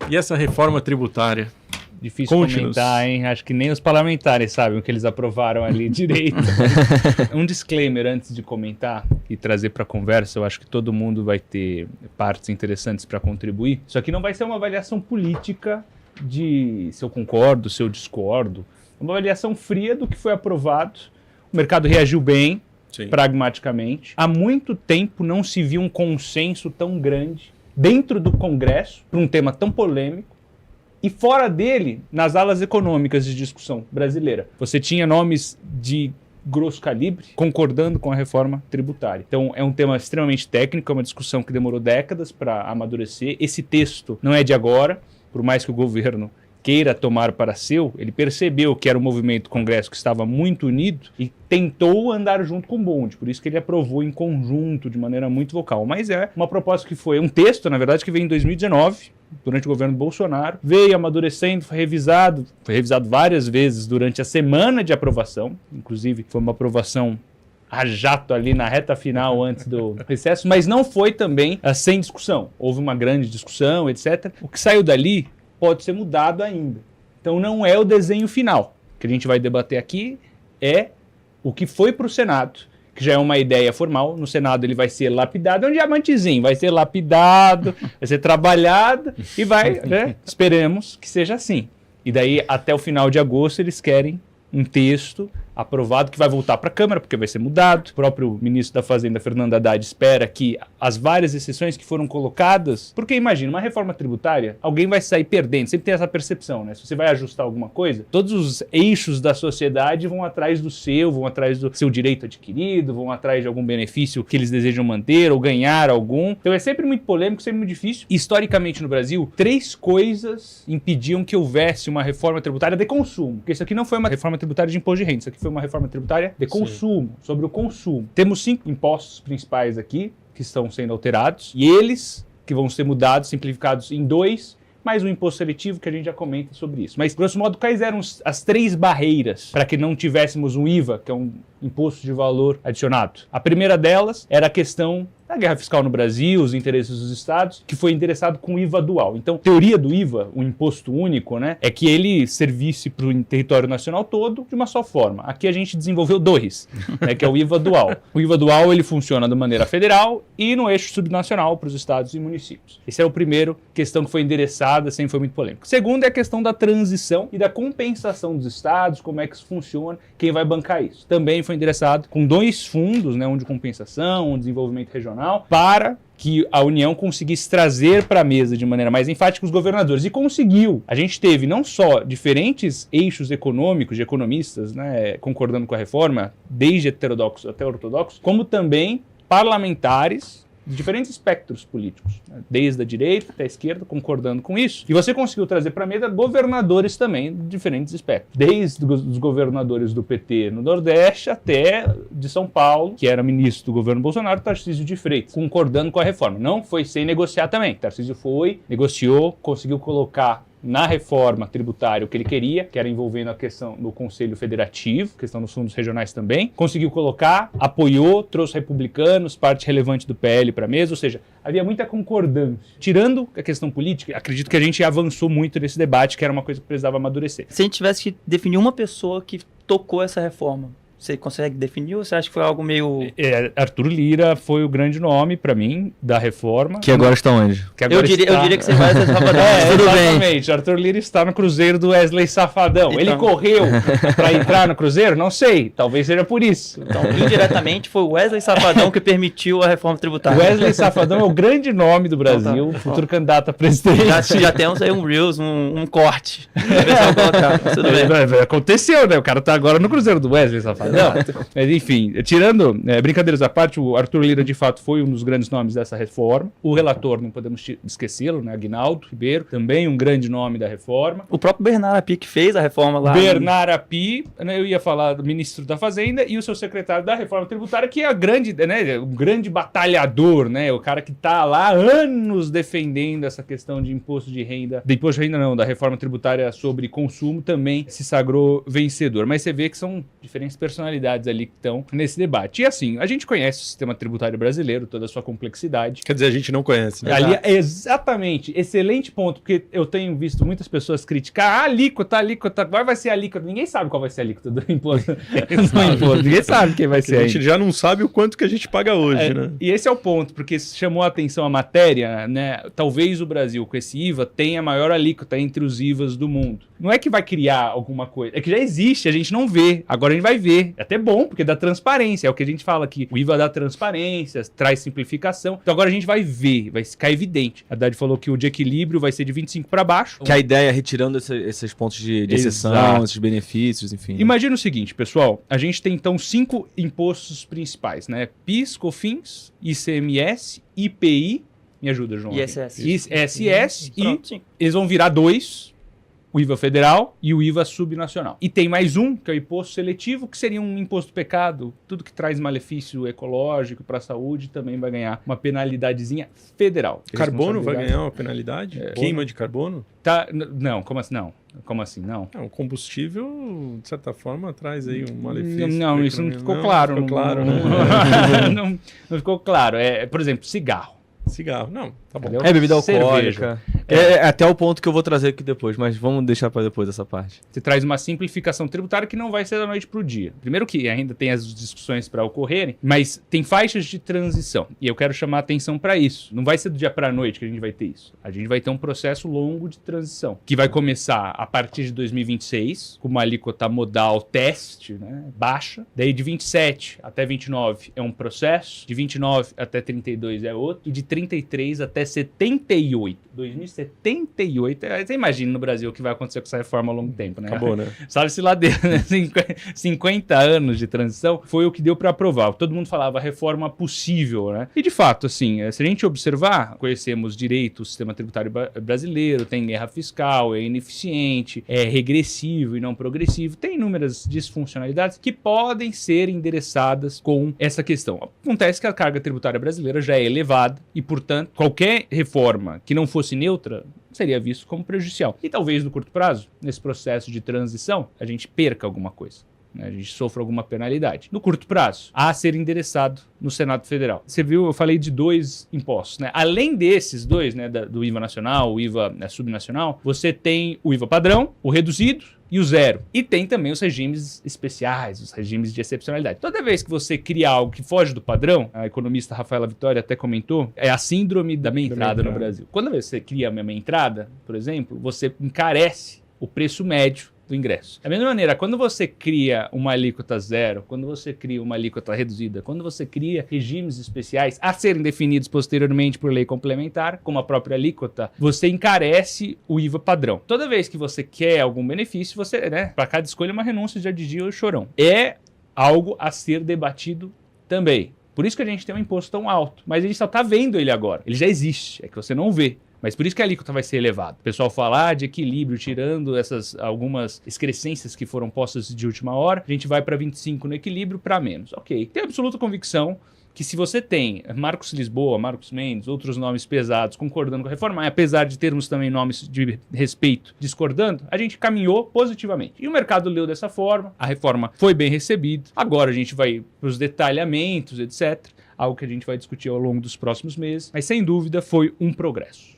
E essa reforma tributária? Difícil comentar, hein? Acho que nem os parlamentares sabem o que eles aprovaram ali direito. Um disclaimer antes de comentar e trazer para a conversa, eu acho que todo mundo vai ter partes interessantes para contribuir. Isso aqui não vai ser uma avaliação política de se eu concordo, se eu discordo. É uma avaliação fria do que foi aprovado. O mercado reagiu bem, sim, pragmaticamente. Há muito tempo não se viu um consenso tão grande dentro do Congresso para um tema tão polêmico. E fora dele, nas alas econômicas de discussão brasileira, você tinha nomes de grosso calibre concordando com a reforma tributária. Então é um tema extremamente técnico, é uma discussão que demorou décadas para amadurecer. Esse texto não é de agora, por mais que o governo queira tomar para seu, ele percebeu que era um movimento Congresso que estava muito unido e tentou andar junto com o bonde, por isso que ele aprovou em conjunto, de maneira muito vocal. Mas é uma proposta que foi um texto, na verdade, que veio em 2019, durante o governo Bolsonaro, veio amadurecendo, foi revisado várias vezes durante a semana de aprovação, inclusive foi uma aprovação a jato ali na reta final antes do recesso, mas não foi também sem discussão. Houve uma grande discussão, etc. O que saiu dali pode ser mudado ainda. Então não é o desenho final que a gente vai debater aqui, é o que foi para o Senado, que já é uma ideia formal. No Senado ele vai ser lapidado, é um diamantezinho, vai ser lapidado, vai ser trabalhado e vai, né? Esperemos que seja assim. E daí até o final de agosto eles querem um texto aprovado que vai voltar para a Câmara, porque vai ser mudado. O próprio ministro da Fazenda, Fernando Haddad, espera que as várias exceções que foram colocadas... Porque imagina, uma reforma tributária, alguém vai sair perdendo, sempre tem essa percepção, né? Se você vai ajustar alguma coisa, todos os eixos da sociedade vão atrás do seu, vão atrás do seu direito adquirido, vão atrás de algum benefício que eles desejam manter ou ganhar algum. Então é sempre muito polêmico, sempre muito difícil. Historicamente no Brasil, 3 coisas impediam que houvesse uma reforma tributária de consumo. Porque isso aqui não foi uma reforma tributária de imposto de renda, isso aqui foi uma reforma tributária de consumo, sobre o consumo. Temos 5 impostos principais aqui que estão sendo alterados e eles que vão ser mudados, simplificados em 2, mais um imposto seletivo que a gente já comenta sobre isso. Mas, grosso modo, quais eram as 3 barreiras para que não tivéssemos um IVA, que é um imposto de valor adicionado? A primeira delas era a questão da guerra fiscal no Brasil, os interesses dos estados, que foi interessado com o IVA dual. Então, a teoria do IVA, o imposto único, né, é que ele servisse para o território nacional todo de uma só forma. Aqui a gente desenvolveu 2, né, que é o IVA dual. O IVA dual ele funciona de maneira federal e no eixo subnacional para os estados e municípios. Esse é o primeiro questão que foi endereçada, sempre foi muito polêmico. O segundo é a questão da transição e da compensação dos estados, como é que isso funciona, quem vai bancar isso. Também foi endereçado com 2 fundos, né, um de compensação, um de desenvolvimento regional, para que a União conseguisse trazer para a mesa de maneira mais enfática os governadores. E conseguiu. A gente teve não só diferentes eixos econômicos, de economistas, né, concordando com a reforma, desde heterodoxos até ortodoxos, como também parlamentares de diferentes espectros políticos, né? Desde a direita até a esquerda, concordando com isso. E você conseguiu trazer para a mesa governadores também de diferentes espectros. Desde os governadores do PT no Nordeste até de São Paulo, que era ministro do governo Bolsonaro, Tarcísio de Freitas, concordando com a reforma. Não foi sem negociar também. Tarcísio foi, negociou, conseguiu colocar na reforma tributária o que ele queria, que era envolvendo a questão do Conselho Federativo, questão dos fundos regionais também, conseguiu colocar, apoiou, trouxe republicanos, parte relevante do PL para a mesa, ou seja, havia muita concordância. Tirando a questão política, acredito que a gente avançou muito nesse debate, que era uma coisa que precisava amadurecer. Se a gente tivesse que definir uma pessoa que tocou essa reforma, você consegue definir ou você acha que foi algo meio... Arthur Lira foi o grande nome, para mim, da reforma. Que agora está onde? Eu diria que você vai ser Safadão. Exatamente. Arthur Lira está no Cruzeiro do Wesley Safadão. Então... Ele correu para entrar no Cruzeiro? Não sei. Talvez seja por isso. Então, indiretamente, foi o Wesley Safadão que permitiu a reforma tributária. Wesley Safadão é o grande nome do Brasil, então, futuro candidato a presidente. Já temos aí um Reels, um corte. Tudo bem. Aconteceu, né? O cara tá agora no Cruzeiro do Wesley Safadão. Não, mas enfim, tirando brincadeiras à parte, o Arthur Lira de fato foi um dos grandes nomes dessa reforma. O relator, não podemos esquecê-lo, né? Aguinaldo Ribeiro, também um grande nome da reforma. O próprio Bernard Api que fez a reforma lá. Bernard Api, né, eu ia falar do ministro da Fazenda e o seu secretário da reforma tributária, que é um grande batalhador, né? O cara que tá lá há anos defendendo essa questão de imposto de renda não, da reforma tributária sobre consumo, também se sagrou vencedor. Mas você vê que são diferentes personagens personalidades ali que estão nesse debate. E assim, a gente conhece o sistema tributário brasileiro, toda a sua complexidade. Quer dizer, a gente não conhece, né? Ali, exatamente, excelente ponto, porque eu tenho visto muitas pessoas criticar a alíquota, qual vai ser a alíquota? Ninguém sabe qual vai ser a alíquota do imposto. Ninguém sabe quem vai ser. A gente já não sabe o quanto que a gente paga hoje, né? E esse é o ponto, porque chamou a atenção a matéria, né? Talvez o Brasil, com esse IVA, tenha a maior alíquota entre os IVAs do mundo. Não é que vai criar alguma coisa, é que já existe, a gente não vê. Agora a gente vai ver. É até bom, porque dá transparência, é o que a gente fala aqui. O IVA dá transparência, traz simplificação. Então agora a gente vai ver, vai ficar evidente. A Haddad falou que o de equilíbrio vai ser de 25 para baixo. Que a ideia é retirando esses pontos de exceção, esses benefícios, enfim. Imagina o seguinte, pessoal, a gente tem então 5 impostos principais, né? PIS, COFINS, ICMS, IPI, me ajuda, João. ISS e eles vão virar 2, o IVA federal e o IVA subnacional. E tem mais um, que é o imposto seletivo, que seria um imposto pecado. Tudo que traz malefício ecológico para a saúde também vai ganhar uma penalidadezinha federal. Carbono vai ganhar uma penalidade? Queima de carbono? Não, como assim não? Como assim não? Um combustível, de certa forma, traz aí um malefício. Não, isso não ficou claro. Não ficou claro, não ficou claro. Por exemplo, cigarro. Cigarro, não, tá bom. É bebida alcoólica. É até o ponto que eu vou trazer aqui depois, mas vamos deixar para depois essa parte. Você traz uma simplificação tributária que não vai ser da noite para o dia. Primeiro que ainda tem as discussões para ocorrerem, mas tem faixas de transição. E eu quero chamar a atenção para isso. Não vai ser do dia para a noite que a gente vai ter isso. A gente vai ter um processo longo de transição, que vai começar a partir de 2026, com uma alíquota modal teste, né, baixa. Daí de 27 até 29 é um processo, de 29 até 32 é outro, e de 33 até 78. 2078, você imagina no Brasil o que vai acontecer com essa reforma ao longo tempo, né? Acabou, né? Sabe-se lá dentro, né? 50 anos de transição foi o que deu para aprovar. Todo mundo falava reforma possível, né? E de fato, assim, se a gente observar, conhecemos direito, o sistema tributário brasileiro, tem guerra fiscal, é ineficiente, é regressivo e não progressivo, tem inúmeras disfuncionalidades que podem ser endereçadas com essa questão. Acontece que a carga tributária brasileira já é elevada e, portanto, qualquer reforma que não fosse neutra seria visto como prejudicial. E talvez no curto prazo, nesse processo de transição, a gente perca alguma coisa, né? A gente sofra alguma penalidade. No curto prazo, a ser endereçado no Senado Federal. Você viu, eu falei de 2 impostos, né? Além desses 2, né, do IVA nacional, o IVA subnacional, você tem o IVA padrão, o reduzido e o zero. E tem também os regimes especiais, os regimes de excepcionalidade. Toda vez que você cria algo que foge do padrão, a economista Rafaela Vitória até comentou, é a síndrome da meia entrada no Brasil. Quando você cria uma meia entrada, por exemplo, você encarece o preço médio do ingresso. Da mesma maneira, quando você cria uma alíquota zero, quando você cria uma alíquota reduzida, quando você cria regimes especiais a serem definidos posteriormente por lei complementar, como a própria alíquota, você encarece o IVA padrão. Toda vez que você quer algum benefício, você, né, para cada escolha uma renúncia, já dizia o Chorão. É algo a ser debatido também. Por isso que a gente tem um imposto tão alto, mas a gente só está vendo ele agora. Ele já existe, é que você não vê. Mas por isso que a alíquota vai ser elevada. O pessoal falar de equilíbrio, tirando essas algumas excrescências que foram postas de última hora, a gente vai para 25 no equilíbrio para menos. Ok. Tenho absoluta convicção que se você tem Marcos Lisboa, Marcos Mendes, outros nomes pesados concordando com a reforma, apesar de termos também nomes de respeito discordando, a gente caminhou positivamente. E o mercado leu dessa forma, a reforma foi bem recebida. Agora a gente vai para os detalhamentos, etc. Algo que a gente vai discutir ao longo dos próximos meses, mas sem dúvida foi um progresso.